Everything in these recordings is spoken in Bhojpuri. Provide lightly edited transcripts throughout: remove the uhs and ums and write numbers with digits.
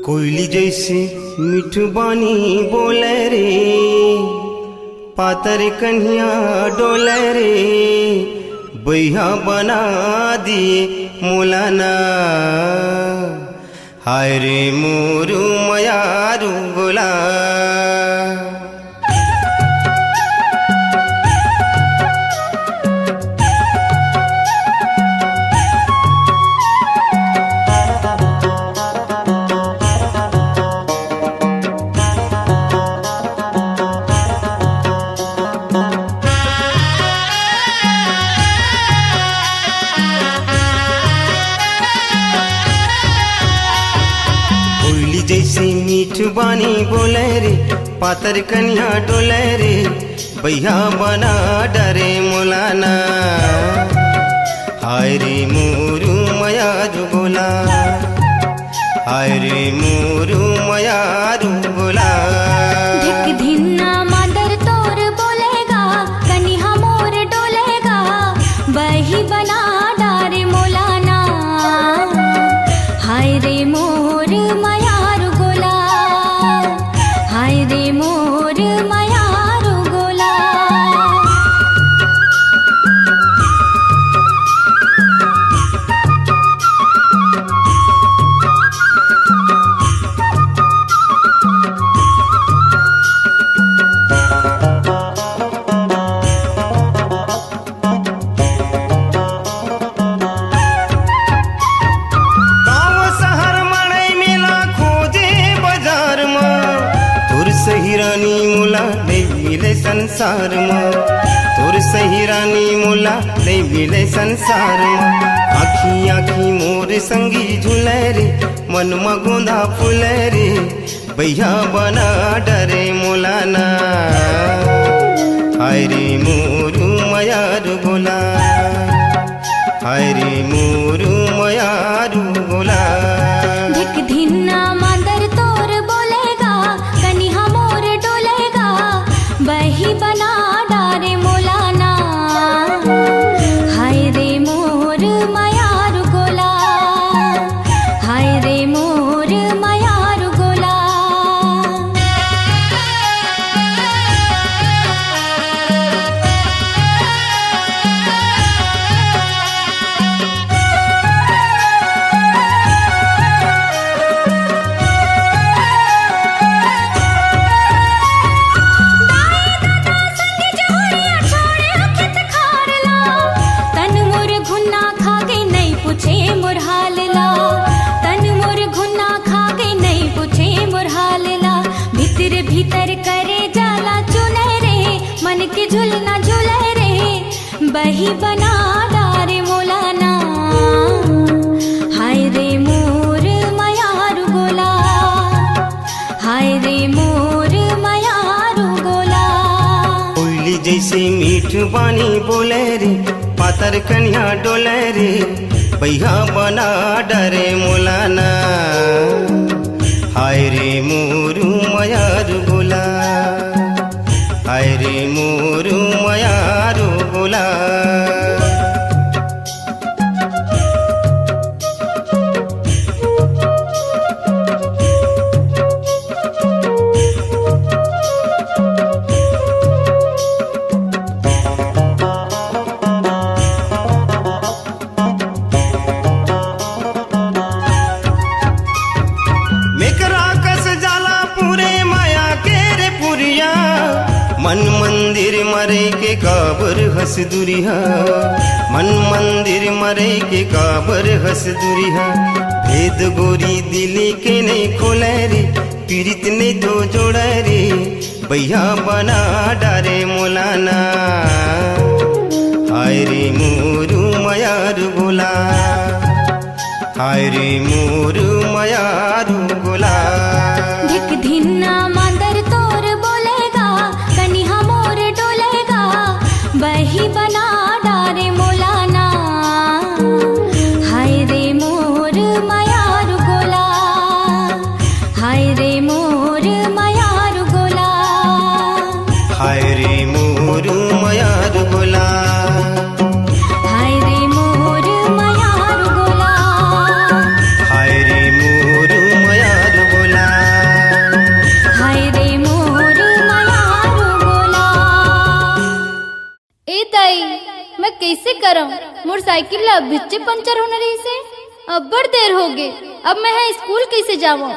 कोयली जैसे मीठू बानी बोले रे, पातर कन्हैया डोले रे, बैहा बना दिए मोलाना। हाय रे मोरू मयारू गोला। जैसे मीठ बानी बोले रे, पातर कन्या डोले रे, बैहा बना डरे मोलाना। हाय रे मोरू मयारू गोला, हाय रे मोरू मयारू गोला। धिक धिन्ना मादर तोर बोलेगा, कन्या मोर डोलेगा, बही बना डारे मोलाना। हाय रे मोर मयारू गोला, हाय रे मोर मयारू गोला। सही रानी मोला नहीं मिले संसार में, तोर सही रानी मोला नहीं मिले संसार में। आखी आखी मोर संगी झूले रे, मन में गोंदा फूले रे, बैहा बना डरे मोलाना। हाय रे मोरू मयारू गोला, हाय रे मोरू मयारू गोला। धिक धिन्ना मादर तोर बोलेगा, कन्या मोर डोलेगा, बही बना डारे मोलाना। हाय रे मोर मयारू गोला, हाय रे मोर मयारू गोला। भीतर करे जाला चुने रे, मन के झुलना झुले रे, बही बना डारे मोलाना। हाय रे मोर मयारू गोला, हाय रे मोर मयारू गोला। कोयली जैसे मीठ बानी बोले रे, पातर कन्या डोले रे, बैहा बना डरे मोलाना। हाय रे मोरू मयारू गोला, हाय रे मोरू मयारू गोला। मन मंदिर मरे के काबर हंस दुरिहा, मन मंदिर मरे के काबर हंस दुरिहा। भेद गोरी दिली के नहीं खोले रे, पीड़ित ने तो जोड़े रे, बैहा बना डारे मोलाना। हाय रे मोरू मयारू गोला, हाय रे मोरू मयारू गोला। धिक धिन्ना मादर तोर बोलेगा, कन्या मोर डोलेगा, बही बना डारे मोलाना। हाय रे मोर मयारू गोला, हाय रे मोर मयारू गोला। हाय रे मोरू मयारू गोला, करम मोटरसाइकिल ला बिच्चे पंचर होने रही से अब बड़ देर हो गए। अब मैं है स्कूल कैसे जाऊँ?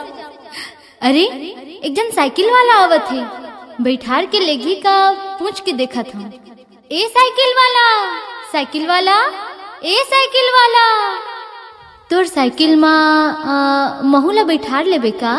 अरे एक जन साइकिल वाला आवत है, बैठार के लेगी का पूछ के देखा था। ए साइकिल वाला, साइकिल वाला, ए साइकिल वाला, तोर साइकिल माँ महूला बैठार लेबे का?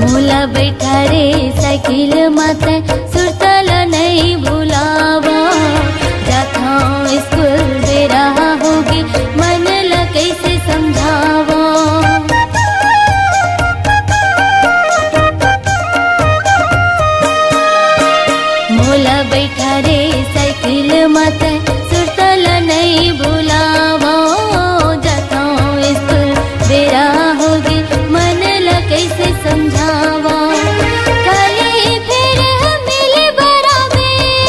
मोला बैठा रे साइकिल माते सुरतल नहीं भुलावा, जाता स्कूल बेरा होगी मन ला कैसे समझावा। मोला बैठा रे साइकिल माते सुरतल नहीं भुलावा, जाता स्कूल बेरा होगी मन ला कैसे समझावा। काले फिर मिले बरा में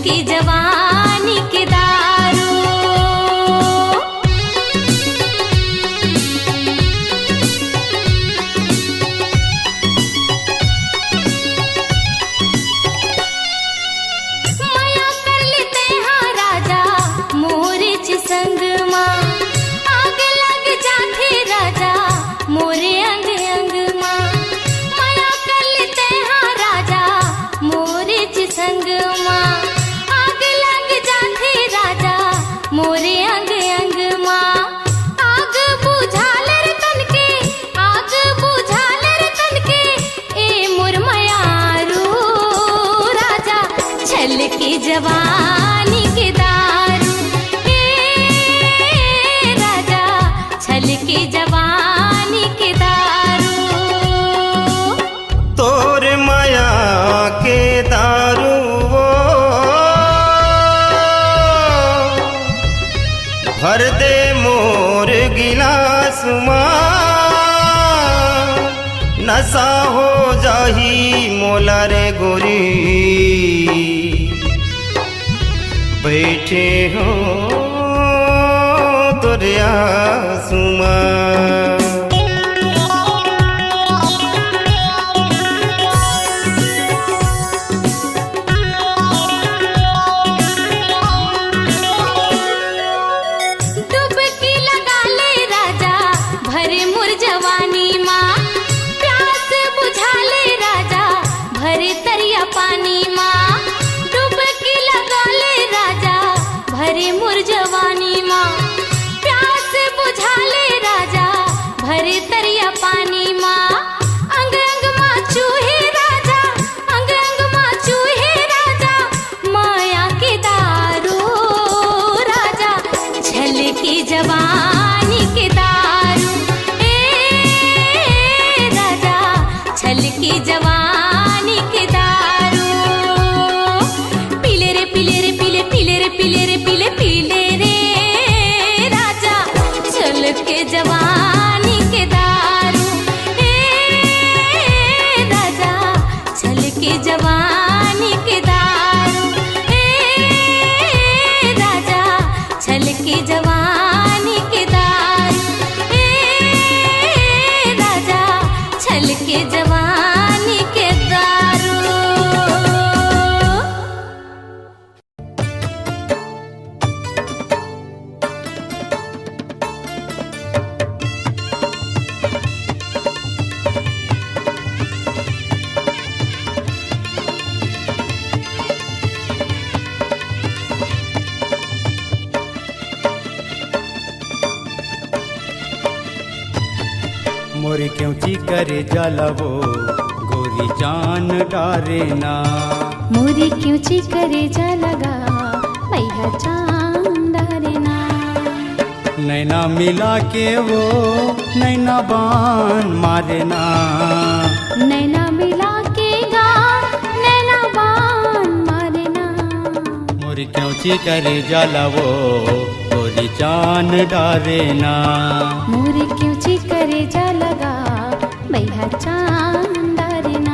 छलके जवानी के दारू। माया कर लेते हाँ राजा मोरे संग माँ, आग लग जाते राजा मोरे अंग अंग माँ। माया कर लेते हाँ राजा मोरे संग माँ, आग लग जाते राजा मोरे अंग अंग माँ। आग बुझालर तन के, आग बुझालर तन के, ए मोर मयारू राजा छलके जवानी के दारू। ए राजा छलके जवानी के दारू। तोर माया के दारू वो भर दे मोर गिलास माँ, नशा हो जाही मोला रे गोरी। बैठे हो तोरे आंसू माँ। डुबकी लगा ले राजा भरे मुर जवानी माँ, प्यास बुझा ले राजा भरे तरिया पानी माँ। डुबकी लगा ले राजा भरे मुर जवानी माँ, प्यास बुझा ले राजा भरे तरिया पानी माँ। अंग अंग माँ चूहे राजा, अंग अंग माँ चूहे राजा, माया के दारू राजा छलके जवानी के दारू। ए राजा छलके जवानी के दारू। पीले रे पीले रे पीले पीले रे पीले रे पीले पीले रे राजा छलके जवानी के दारू। ए राजा छलके जवानी के दारू। ए राजा छलके जवानी के दारू। ए राजा छलके जवानी के दारू। मोरे क्योंची करे जलवो गोरी जान डारे ना। मोरी क्यों ची करे जा लगा मैया चांदारे ना। नैना मिला के वो नैना बान मारे ना। नैना मिला के गा नैना बान मारे ना। मोरे क्योंची करे जलवो गोरी जान डारे ना। मोरी क्यों ची करे जा लगा मैया चांदारे ना।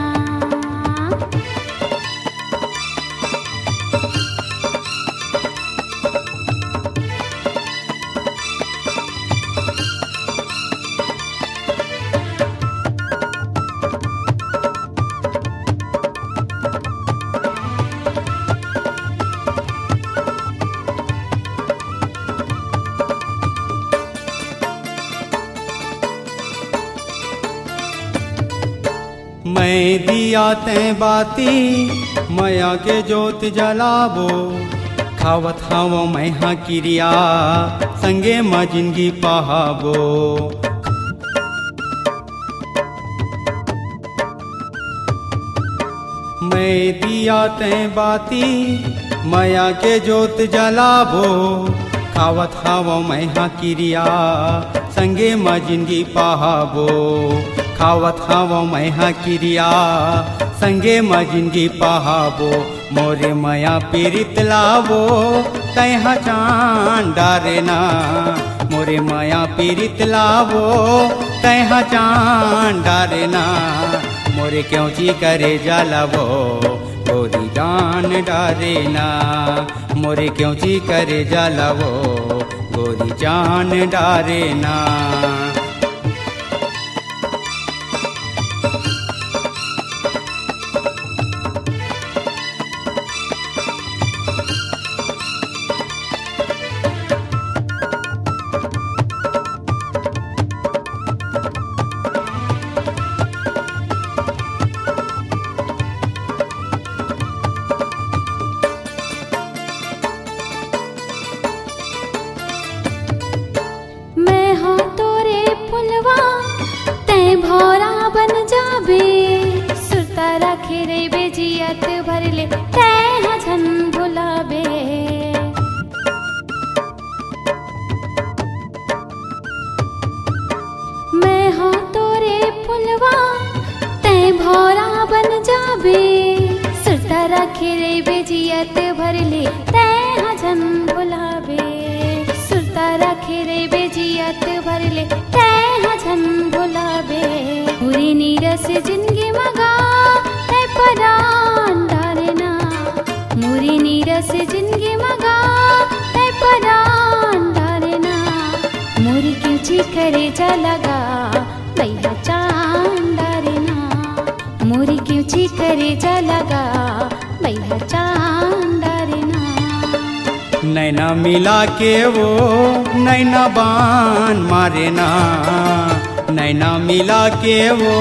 मैं दिया ते बाती मया के जोत जलाबो। खावत हव मैं हाँ क्रिया संगे माँ जिंदगी पहाबो। मैं दिया ते बाती मया के जोत जलाबो। खावत हव मैं हाँ क्रिया संगे माँ जिंदगी पहाबो। खावत हव मैं हाँ क्रिया संगे माँ जिंदगी पहाबो। मोरे मया पीरित लावो तैहा चांद डारे ना। मोरे माया पीरित लावो तैहा चांद डारे ना। मोरे क्यों ची करे जलवो गोरी जान डारे ना मोरे क्यों ची करे जलावो गोरी जान डारे ना। मैं हो तोरे पुलवा तै भौरा बन जाबे सुरता रखे रे बेजियत भरले तै हजन भुलाबे। मैं हो तोरे पुलवा तै भौरा बन जाबे सुरता रखे रे बेजियत भरले तै हजन भुलाबे। सुरता रखे रे बेजियत भरले तै हजन भुलाबे। पूरी नीरस जिंदगी मगा तै परान डालना मुरी नीरस जिंदगी मगा तै परान डालना। मोरी क्यों ची करे जा लगा भैया चांद डालना मोरी क्यों ची करे जा लगा भैया चांद डालना। नैना मिला के वो नैना बान मारे ना नैना मिला के वो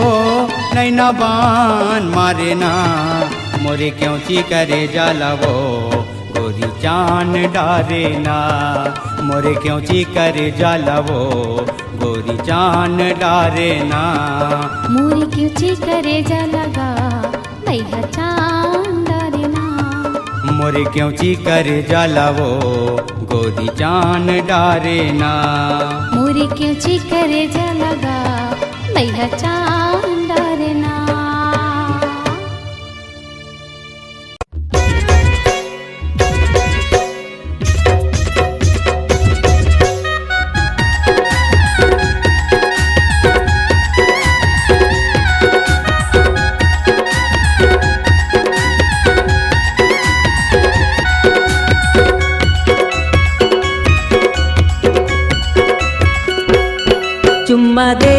नैना बान मारे ना मोरे क्यों ची करे जलावो गोरी जान डारे ना मोरे क्यों ची करे जलावो गोरी जान डारे ना। मोरी क्यों ची करे जा लगा भैया चांद डालना मोरे क्यों ची करे जलावो गोरी जान डारे ना। मोरी क्यों ची करे जा लगा भैया चांद डालना। चुम्मा दे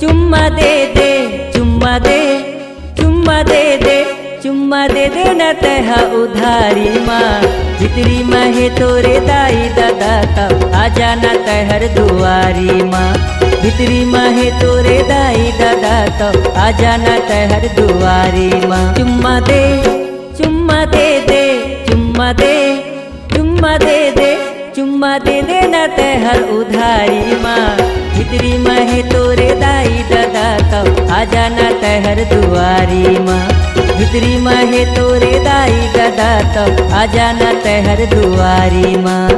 चुम्मा दे दे चुम्मा दे चुम्मा दे दे चुम्मा दे दे न तह उधारी माँ भितरी महे तोरे दाई दादा तब आजा न तहर दुआरी माँ भितरी महे तोरे दाई दादा तब आजा न तहर दुआरी माँ। चुम्मा दे चुम्मा दे दे चुम्मा दे चुम्मा दे दे चुम्मा दे दे न तहर उधारी माँ भितरी महे तोरे दाई दादा तब आजा न तहर दुआरी माँ भितरी महे तोरे दाई दादा तब आजा न तहर दुआरी माँ।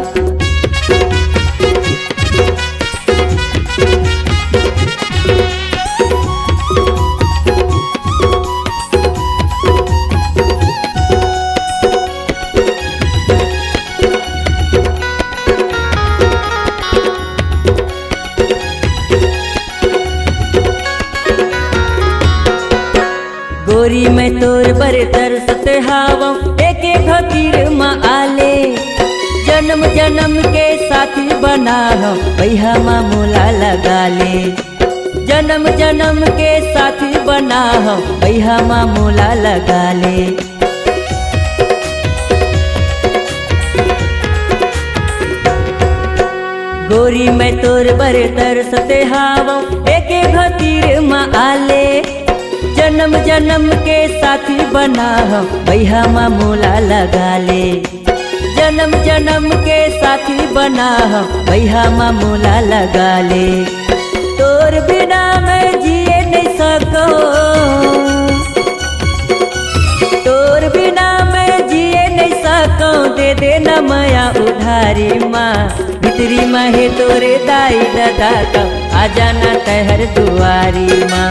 गोरी में तोर बर तरसत हावम एके फकीर माँ आले जन्म जन्म के साथी बना हम भैया माँ मोला लगा ले जन्म जन्म के साथी बना हम भैया माँ मोला लगा ले। गोरी में तोर बर तरसत हावम एके फकीर माँ आले जन्म जन्म के साथी बना हम भैया माँ मोला लगा ले जन्म जन्म के साथी बना हम भैया माँ मोला लगा ले। तोर बिना मैं जिए नहीं सको तोर बिना मैं जिए नहीं सको दे देना माया उधारी माँ भितरी महे तोरे दाई दादा तब आजा न तहर दुआरी माँ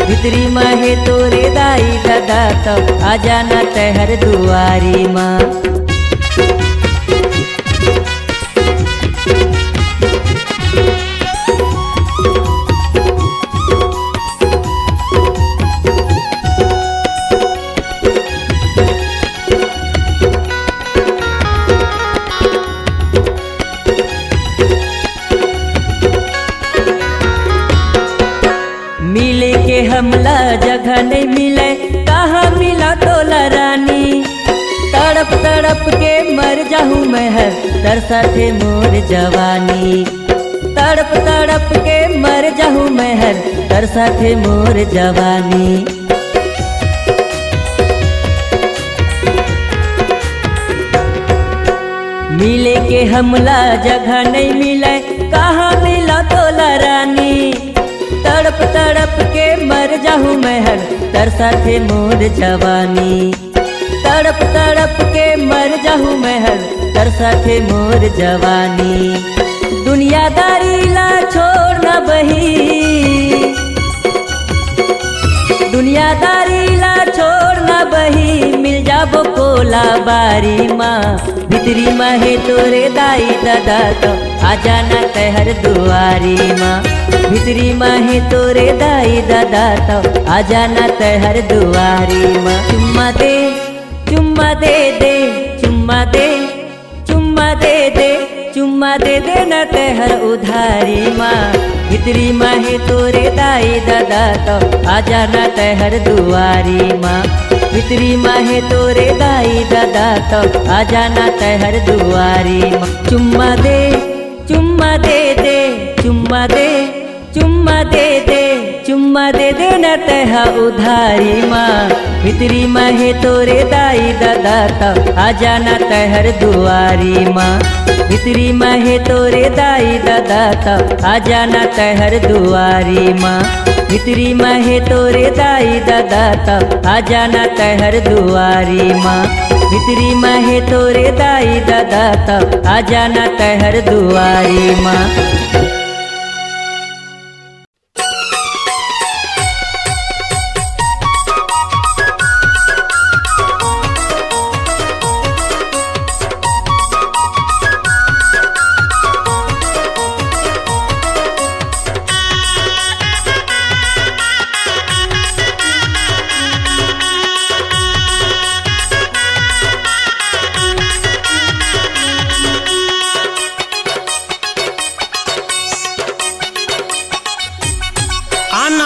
भितरी महे तोरे दाई दादा तब आजा न तहर दुआरी माँ। तड़प तड़प के मर जाहूँ मैं हर तरसा थे मोर जवानी। तड़प तड़प के मर जाहूँ मैं हर तरसा थे मोर जवानी। मिले के हमला जगह नहीं मिले, कहाँ मिला तोला रानी। तड़प तड़प के मर जाहूँ मैं हर तरसा थे मोर जवानी। तड़प तड़प के मर जाहूँ मैं हर तरसा थे मोर जवानी। दुनियादारी ला छोड़ना बही, दुनियादारी ला छोड़ना बही, मिल जाबो कोला बारी माँ। भितरी माहे तोरे दाई दादा तो आ जाना तहर दुआरी माँ। भितरी माहे तोरे दाई दादा तो आ जाना तहर दुआरी माँ। चुम्मा दे चुम्मा दे दे, चुम्मा दे चुम्मा दे दे, चुम्मा दे दे न तहर उधारी माँ। भितरी माहे तोरे दाई दादा तो आ जाना तहर दुआरी माँ। भितरी माहे तोरे दाई दादा तो आ जाना तहर दुआरी माँ। चुम्मा दे चुम्मा दे दे, चुम्मा दे चुम्मा दे दे, चुम्मा दे दे न तह उधारी माँ। भितरी माहे तोरे दाई दादा तो आ जाना तहर दुआरी माँ। भितरी माहे तोरे दाई दादा तो आ जाना तहर दुआरी माँ। भितरी माहे तोरे दाई दादा तो आ जाना तहर दुआरी माँ। भितरी माहे तोरे दाई दादा तो आ जाना तहर दुआरी माँ।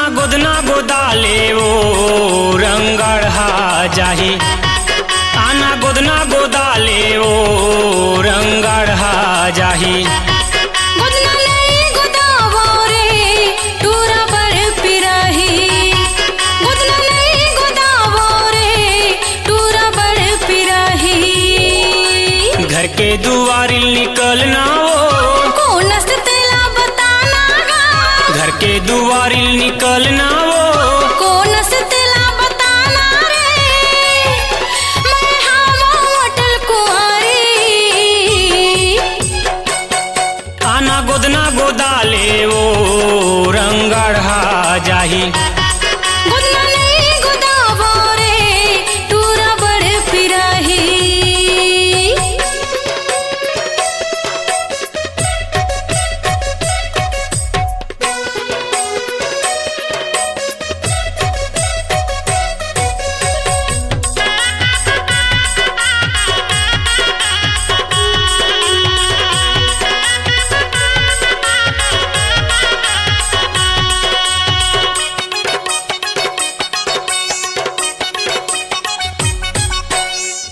गोदना गोदाले वो रंगढ़ा जाही। आना गोदना गोदाले वो रंगढ़ा जाही। गोदना नहीं गोदावो रे टूरा बड़ पिराही। गोदना नहीं गोदावो रे टूरा बड़ पिराही। घर के दुआरिल निकलना वो कोनस तेला बताना गा। घर के दुआरिल निकलना वो कोनस तेला बताना रे। मैं हावो अटल कुंवारी। आना गोदना गोदाले वो रंगढ़ा जाही। गोदना नहीं गोदावो रे टूरा बड़ पिराही।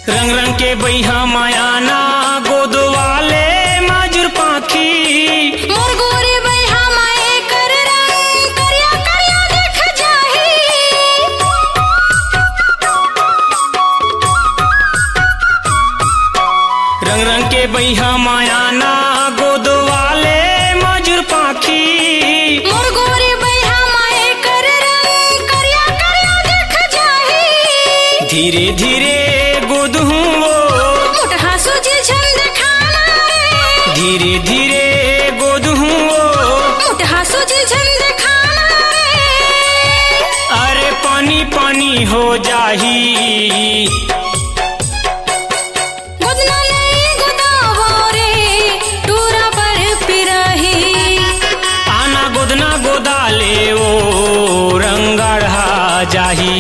रंग रंग के बैहा मायाना गोदवाले माजुर पाखी। मोर गोरे बैहा माए कर रंग करिया करिया देख जाही। रंग रंग के बैहा मायाना गोदवाले माजुर पाखी। मोर गोरे बैहा माए कर रंग करिया करिया देख जाही। धीरे धीरे गोदहूँ वो मोटहा सूझी झंड खाना रे। धीरे धीरे गोदहूँ वो मोटहा सूझी झंड खाना रे। अरे पानी पानी हो जाही। गोदना नहीं गोदावो रे टूरा बड़ पिराही। आना गोदना गोदाले वो रंगढ़ा जाही।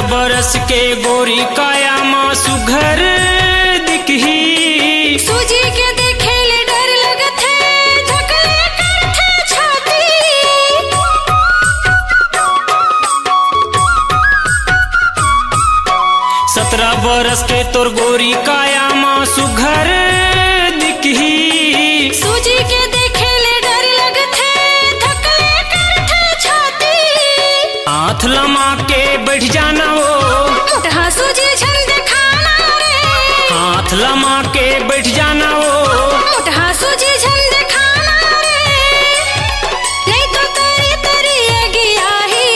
बरस के गोरी काया माँ सुघर दिखही। सूजी के देखे ले डर लगत है, झकले करथे छाती। 17 बरस के तोर गोरी काया माँ सुघर दिखही। सूजी के देखे ले डर लगत है, झकले करथे छाती। हाथ लमा के बैठ जाना वो, मुठहा सूजी झन दिखाना रे। हाथ लमा के बैठ जाना वो, मुठहा सूजी झन दिखाना रे। नहीं तो तेरी तेरी गियाही।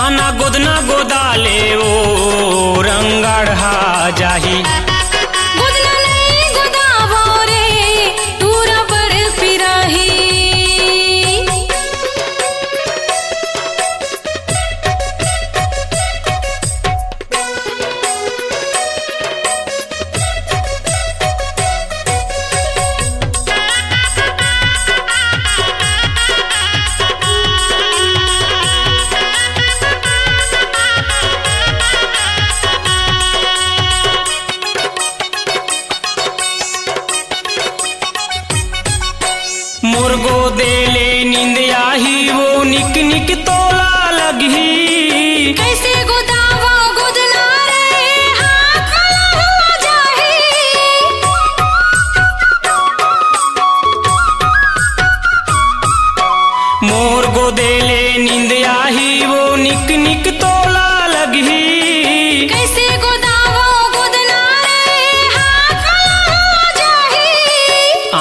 आना गोदना गोदाले वो रंगढ़ा जाही। गोदना नहीं गोदावो रे, टूरा बड़ पिराही। मुर्गो देले नींद आही वो निक निक तोला लगही। कैसे गोदावो गोदना रे, हाँ काला हुआ जाही। मोर गो देले नींद आही वो निक निक तोला लगही। कैसे गोदावो गोदना रे, हाँ काला हुआ जाही।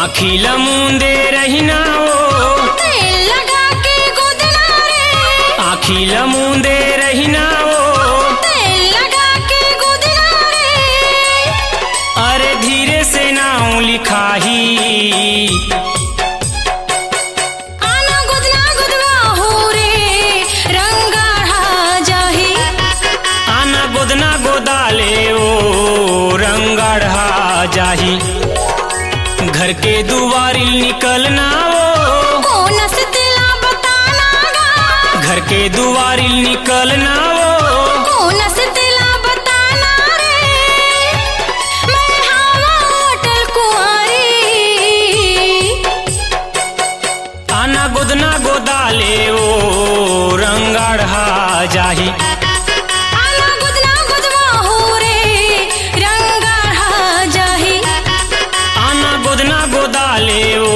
आखी लमुंदे रहिना वो, तेल लगा के गोदना रे। आखी लमुंदे रहिना वो, तेल लगा के गोदना रे। अरे धीरे से नाम लिखाही। आना गोदना गोदवा हो रे, रंगाढ़ा जाही। आना गोदना गोदाले वो रंगढ़ा जाही। घर के दुआरिल निकलना वो, कौन से तिला बताना गा। घर के दुआरिल निकलना वो, कौन से तिला बताना रे। मैं हवा होटल कुंवारी। आना गोदना गोदाले वो रंगढ़ा जाही। आना गोदना गोदवा हो रे, रंगाढ़ा जाही। आना गोदना गोदाले वो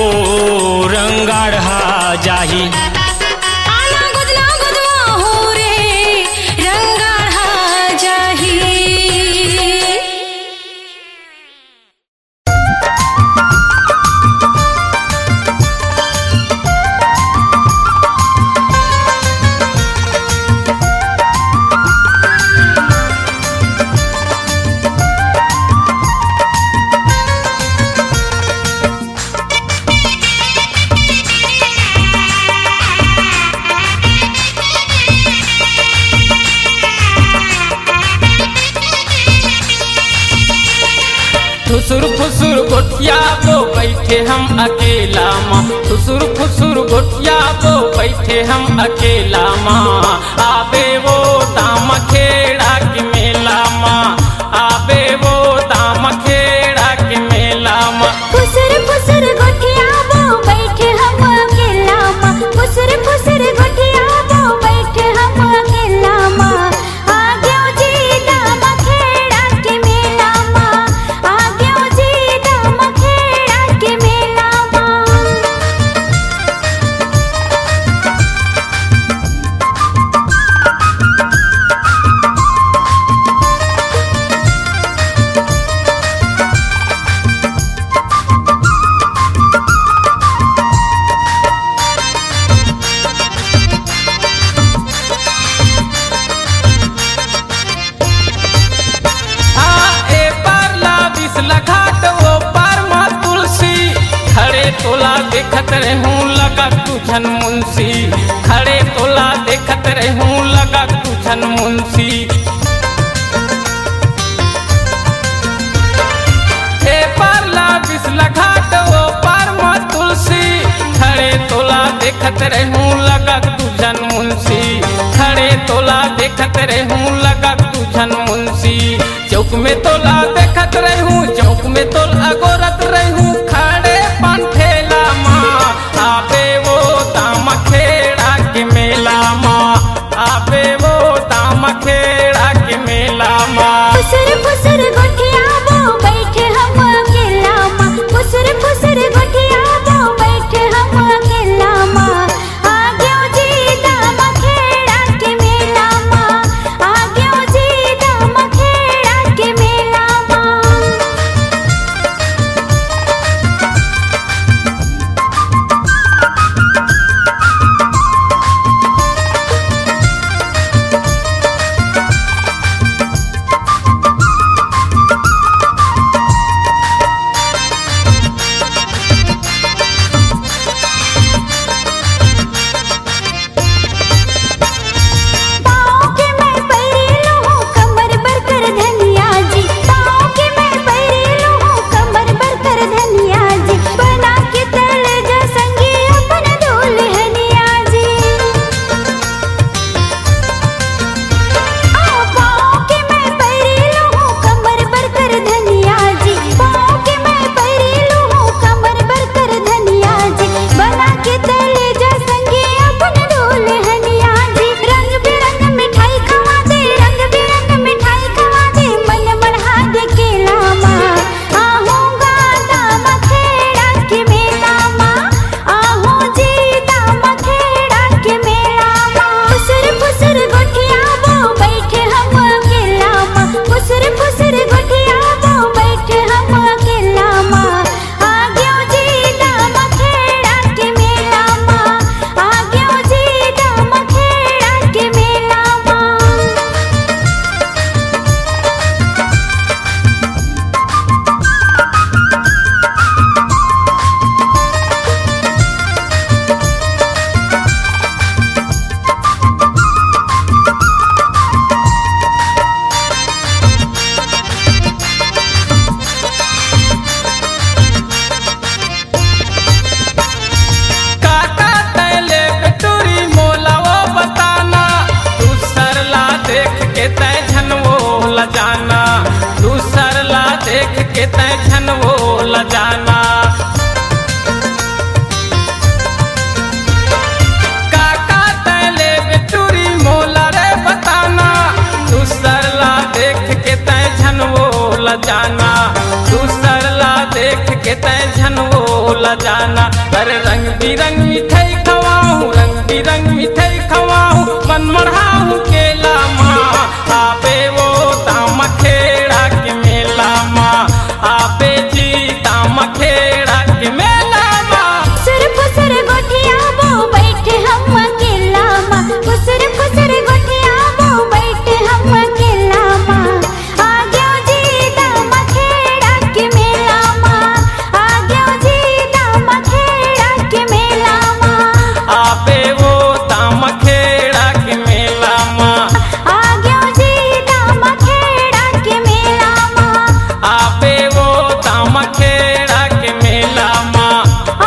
रंगढ़ा जाही। आना गोदना गोदवा हो रे, रंगाढ़ा जाही। फुसुर फुसुर गोटिया वो बैठे हम अकेला माँ। फुसुर फुसुर गोटिया वो बैठे हम अकेला माँ। आबे वो दाम खेड़ा के मेला माँ। आबे वो दाम खेड़ा के मेला माँ। फुसुर फुसुर गोटिया वो बैठे हम अकेला माँ। फुसुर फुसुर गोटिया वो बैठे हम अकेला माँ। आ गयो जी दाम खेड़ा के मेला माँ। आ गयो जी दाम खेड़ा के मेला माँ। घाट वो पार माँ तुलसी खड़े तोला देखत रहूं लगा तुझन मुंशी। खड़े तोला देखत रहूं लगा तुझन मुंशी। ए पारला बिसला घाट वो पार माँ तुलसी खड़े तोला देखत रहूं लगा तुझन मुंशी। बैठत रहूं लगा तुझन मुंशी चौक में तोला देखत रहूं चौक में तोला गोरत रहूं खड़े पंठेला माँ आबे वो दाम खेड़ा के मेला माँ आबे वो दाम खेड़ा के मेला माँ फुसर फुसर गोठिया वो बैठे हम अकेला माँ फुसर फुसर गोठिया वो बैठे हम अकेला माँ आ गयो जी दाम खेड़ा के मेला माँ आ गयो जी दाम खेड़ा के मेला माँ पाँव के मैं पैरेलो हूँ कमर बर कर धनिया जी पाँव के मैं पैरेलो हूँ कमर बर कर धनिया जी बना के तल जा संगी अपन दुल्हनिया जी पाँव के मैं पैरेलो हूँ कमर बर कर धनिया जी पाँव के मैं पैरेलो हूँ कमर बर कर धनिया जी बना के तल जा संगी अपन दुल्हनिया जी रंग बिरंग मिठाई खवा दे रंग बिरंग मिठाई खवा दे मन बढ़ा दे केला माँ आहूँगा दाम खेड़ा के मेला माँ आहूँ जी दाम खेड़ा के मेला माँ फुसर फुसर गोठिया वो बैठे हम अकेला माँ फुसर फुसर गोठिया वो बैठे हम अकेला माँ आ गयो जी दाम खेड़ा के मेला माँ आ गयो जी दाम खेड़ा के मेला माँ काका तैले बिटूरी मोला वो बताना तू सरला देख के तय झन वो ल जाना तू सरला देख के तय झन वो ल जाना काका तैले बिटूरी मोला रे बताना तू सरला देख के तय झन वो ल जाना तू सरला देख के तय झन वो ल जाना अरे रंग बिरंग मिठाई खवाऊं रंग बिरंग मिठाई खवाऊं मन मढ़ाऊं केला माँ आबे वो दाम खेड़ा के मेला माँ आबे जी दाम खेड़ा के मेला माँ फुसर फुसर गोठिया वो बैठे हम अकेला माँ फुसर फुसर गोठिया वो बैठे हम अकेला माँ आ गयो जी दाम खेड़ा के मेला माँ आ गयो जी दाम खेड़ा के मेला माँ आबे वो दाम खेड़ा के मेला माँ आ गयो जी दाम खेड़ा के मेला माँ आबे वो दाम खेड़ा के मेला माँ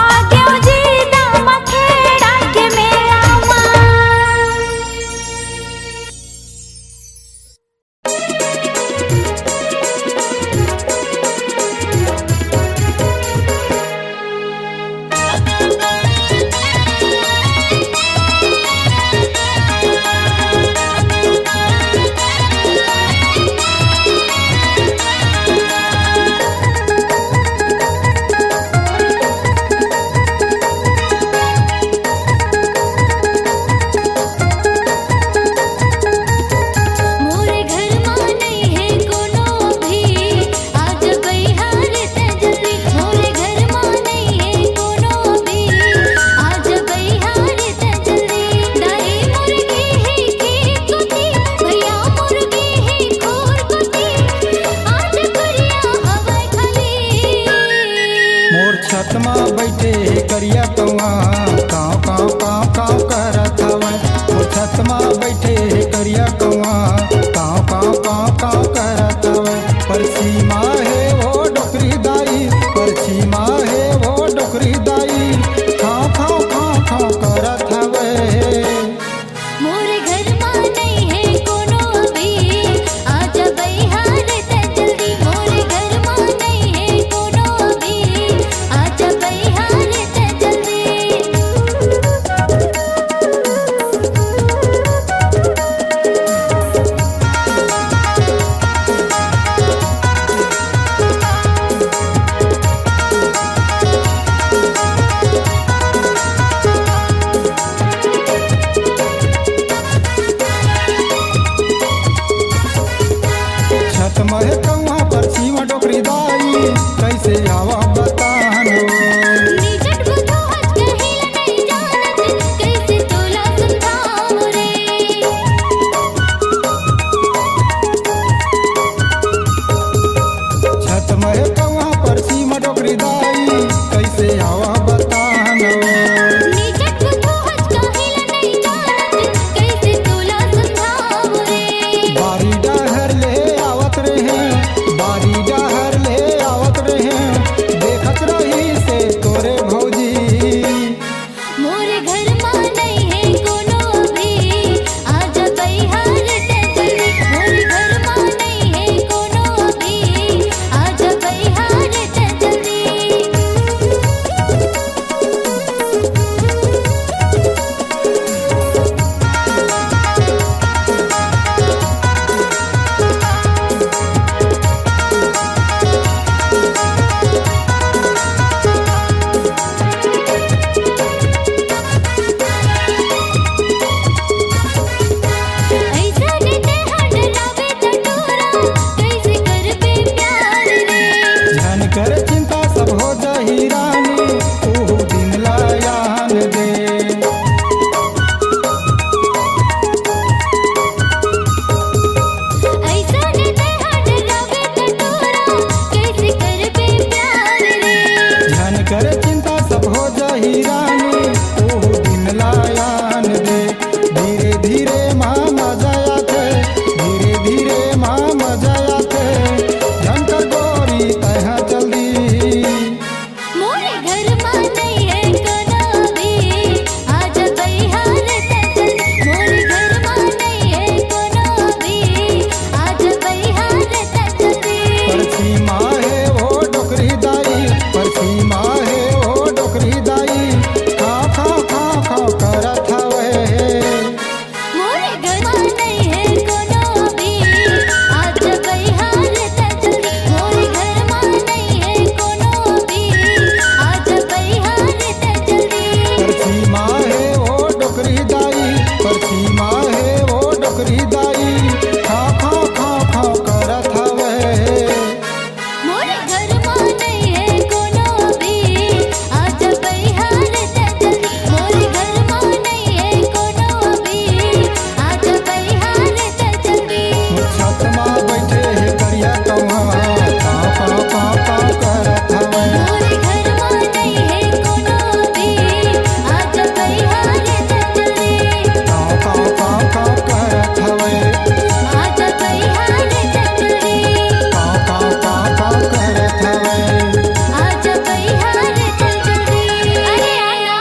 आ गयो जी दाम खेड़ा के मेला माँ मोरे घर मां नहीं है कोनो भी आज बहिहार तजली मोरे घर मां नहीं है कोनो भी आज बहिहार तजली दाई मुर्गी है की कुती भैया मुर्गी है खोर कुती आज करिया हवा खाली मोर छत मा बैठे करिया कौआ काव काव काव काव करत हवै मोर छत मा बैठे करिया कौआ काव काव काव काव करत हवै परछी माँ है वो डोकरी दाई परछी माँ है वो डोकरी दाई खाव खाव खाव खाव करत हवै मोरे घर मां नहीं है कोनो सीमा है वो डोकरी दाई, पर सीमा है वो डोकरी दाई, खा खा खा खा करत हवे। मोरे घरमा नहीं है कोनो भी, आज बहिहार त जल्दी। मोरे घरमा नहीं है कोनो भी, आज बहिहार त जल्दी। पर सीमा है वो डोकरी दाई, पर सीमा है वो डोकरी दाई, खा खा खा खा करत हवे। मोरे घरमा नहीं है कोनो भी, आज बहिहार त जल्दी। मोरे घरमा नहीं है कोनो भी, आज बहिहार त जल्दी। छत माँ बैठे है करिया कौआ, का का का का करत हवे। मोरे घरमा नहीं है कोनो भी, आज बहिहार त जल्दी। का का का का करत हवे। आज बहिहार त जल्दी। का का का का करत हवे। आज बहिहार त जल्दी। अरे आना।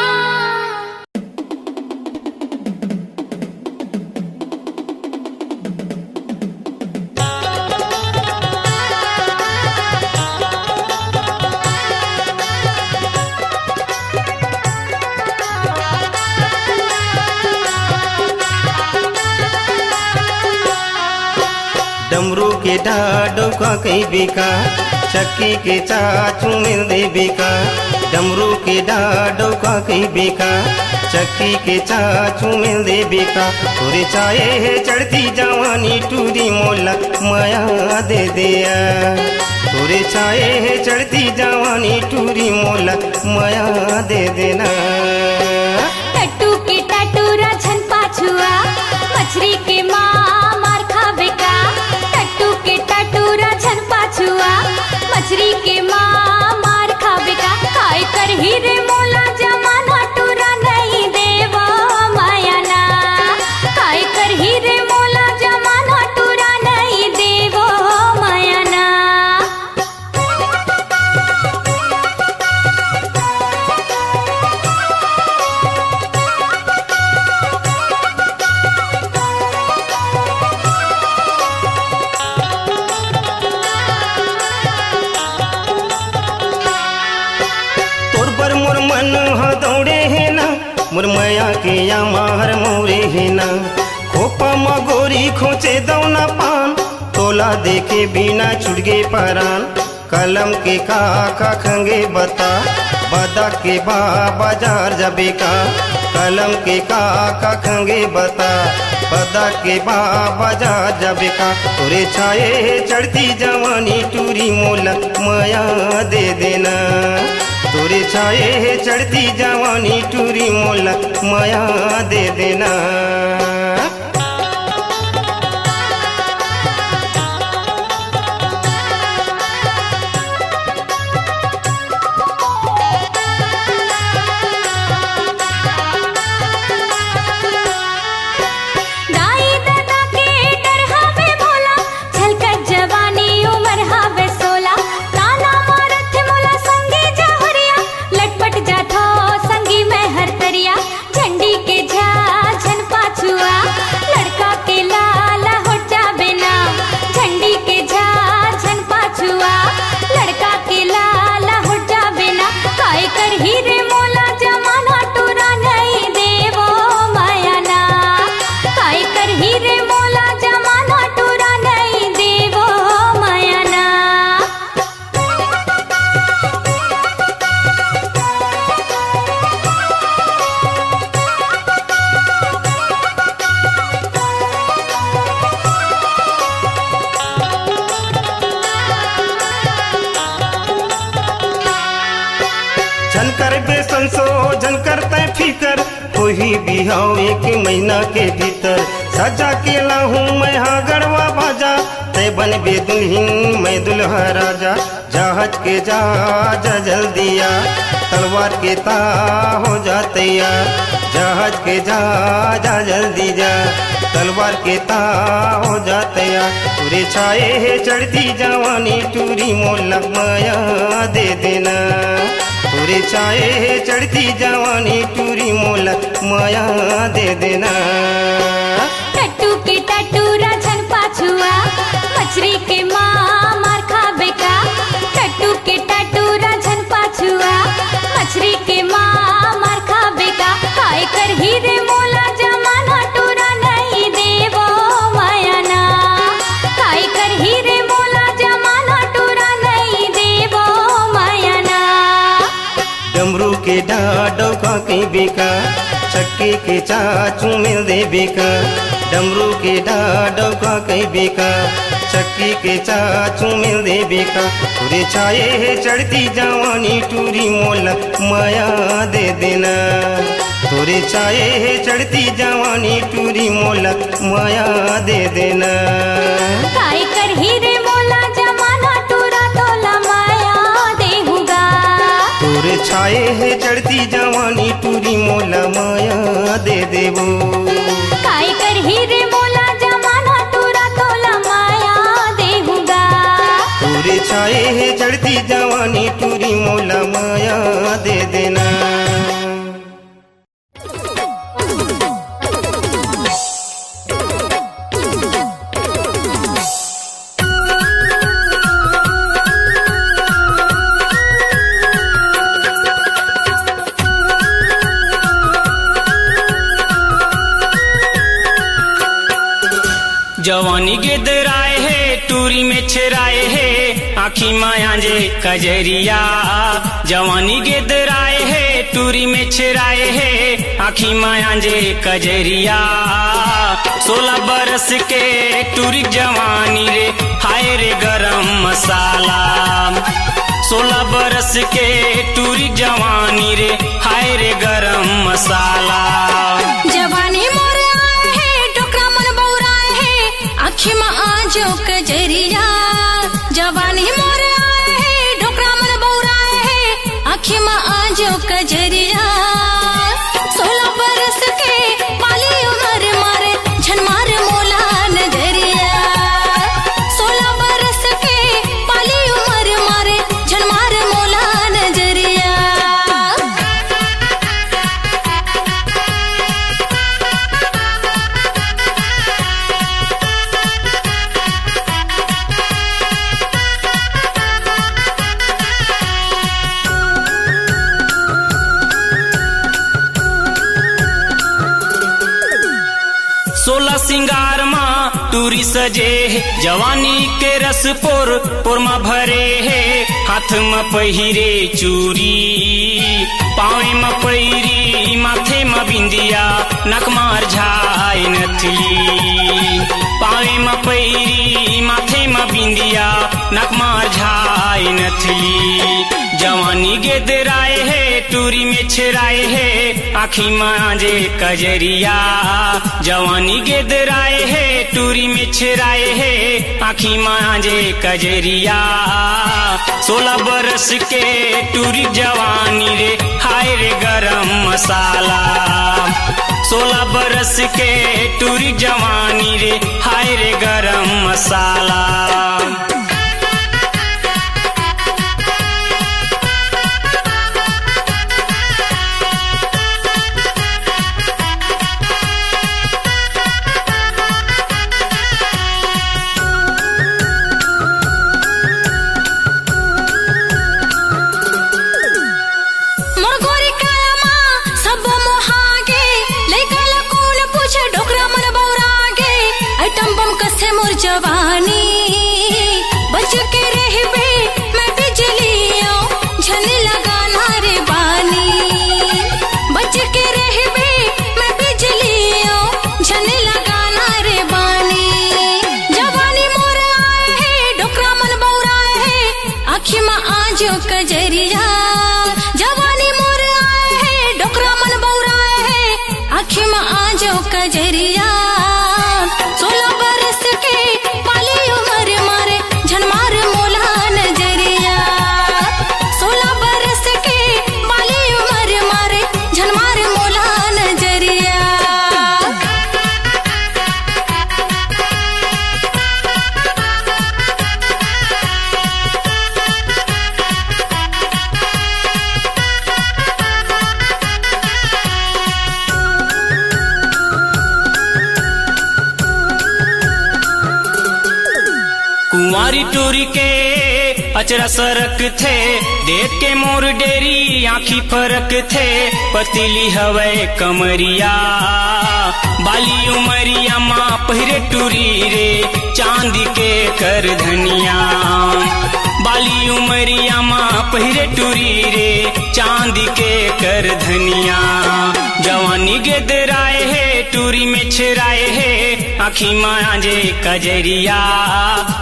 डमरू के डाडो का कई बेका, चक्की के चाचू मिल दे बेका। डमरू के डाडो का कई बेका, चक्की के चाचू मिल दे बेका। तोरे चाहे है चढ़ती जवानी टूरी मोला माया दे दिया। तोरे चाहे है चढ़ती जवानी टूरी मोला माया दे देना। टट्टू के टटूरा छन पाछुआ, मछली के माँ मार खावे का। टट्टू के टटूरा छन पाछुआ, मछली के माँ मार खावे का। काय कर ही रे मोला जमाना टूरा नहीं देवा माया ना। काय कर ही रे मोला जमाना टूरा नहीं देवा माया ना। तोर पर मोर मन ह दौड़े है ना, मोर माया के या माहर मोरे है ना। खोपा मगोरी खोचे दौना पान, तोला देखे बिना छुट गे परान। कलम के का खंगे बता, बदा के बाजार जबे का। कलम के का खंगे बता, बदा के बाजार जबे का। तोरे छाए चढ़ती जवानी टूरी मोला माया दे देना। तोरे छाए चढ़ती जवानी टूरी मोला माया दे देना। दाई दादा के डर हावे भोला, छलकत जवानी उमर हावे सोला। ताना मारत मोला संगे जहरिया, लटपट जाथो संगी में हर तरिया। झंडी के झाझन पाछुआ, लड़का के लाला हो जाबे ना। झंडी के झाझन पाछुआ, लड़का के लाला हो जाबे ना। काय कर ही रे मोला जमाना टूरा नहीं देवो माया ना। काय कर ही रे मोला जमाना टूरा नहीं देवो माया ना। झनकर बेसन सो झनकर तय फिकर, कोई बिहाव एक महीना के भीतर। सजा के लाहूं मैं हाँ गड़वा बाजा, तय बन बे दुल्हन मैं दुल्हा राजा। जहाज के जा जल्दिया, तलवार के ता हो जातैया। जहाज के जा जल्दी जा, तलवार के ता हो जातैया। तुरे छाए है चढ़ती जवानी टूरी मोला माया दे देना। तुरे छाए है चढ़ती जवानी टूरी मोला माया दे देना। टट्टू के टटूरा छन पाछुआ, मछली के माँ मार खाबे का। के डाडो का के बेका चक्के के चाचू मिल दे बेका डमरू के डाडो का के बेका चक्की के चाचू मिल दे बेका तुरे छाए है चढ़ती जवानी टूरी मोला माया दे देना तुरे छाए है चढ़ती जवानी टूरी मोला माया दे देना काय कर हीरे मोला जमाना टूरा तोला माया देहूँगा तुरे छाए है चढ़ती जवानी टूरी मोला माया दे देबो काय कर हीरे मोला जमाना टूरा तोला माया देहूँगा तुरे छाए है चढ़ती जवानी टूरी मोला माया दे देना जवानी गिदराए है टूरी में छराए है आखी माया जे कजरिया जवानी गिदराए है टूरी में छराए है आखी माया जे कजरिया 16 बरस के टूरी जवानी रे हाय रे गरम मसाला 16 बरस के टूरी जवानी रे हाय रे गरम मसाला जवानी मोर आए है डोकरा मन बौराए है आँखी में आजो कजरिया जवानी मोर आए है डोकरा मन बौराए है आँखी में आजो कजरिया 16 बरस के पाली उमर मारे झनमार मोला नजरिया 16 बरस के पाली उमर मारे झनमार मोला नजरिया सोलह सिंगार माँ टूरी सजे है जवानी के रस पोर मा भरे है हाथ में पहिरे चूरी पावे में पैरी माथे में बिंदिया नक मार झाई नथली पावे में पैरी माथे में बिंदिया नक मार झाई नथली जवानी गिदराए है टूरी में छराए है आखी मांजे कजरिया जवानी गिदराए है टूरी में छराए है आखी मांजे कजरिया 16 बरस के टूरी जवानी रे हाय रे गरम मसाला 16 बरस के टूरी जवानी रे हाय रे गरम मसाला मोर जवानी बच के रहबे मैं बिजलियों झन लगाना रे बानी बच के रहबे मैं बिजलियों झन लगाना रे बानी जवानी मोर आए है डोकरा मन बौराए है आँखी में आजो कजरिया जवानी मोर आए है डोकरा मन बौराए है आँखी में आजो कजरिया 16 बरस के पाली उमर मारे झनमार मोला नजरिया 16 बरस के पाली उमर मारे झनमार मोला नजरिया कुंवारी टूरी के अचरा सरक थे देख के मोर डेरी आँखी फरक थे पतीली हवे कमरिया बाली उमरिया माँ पहिरे टूरी रे चांदी के कर धनिया बाली उमरिया माँ पहिरे टूरी रे चांदी के कर धनिया जवानी गेदराए है टूरी में छिराए है आखी मांजे कजरिया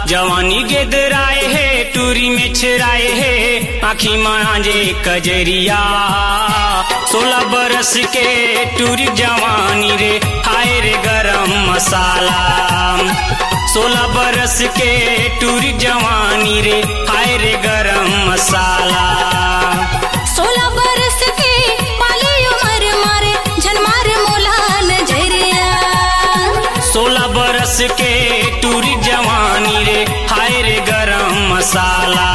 जवानी गेदराए है टूरी में छिराए है आखी मांजे कजरिया 16 बरस के टूरी जवानी रे हाय रे गरम मसाला 16 बरस के टूरी जवानी रे हाय रे गरम मसाला 16 बरस के पाली उमर मारे जनमार मोला नजरिया 16 बरस के टूरी जवानी रे हाय रे गरम मसाला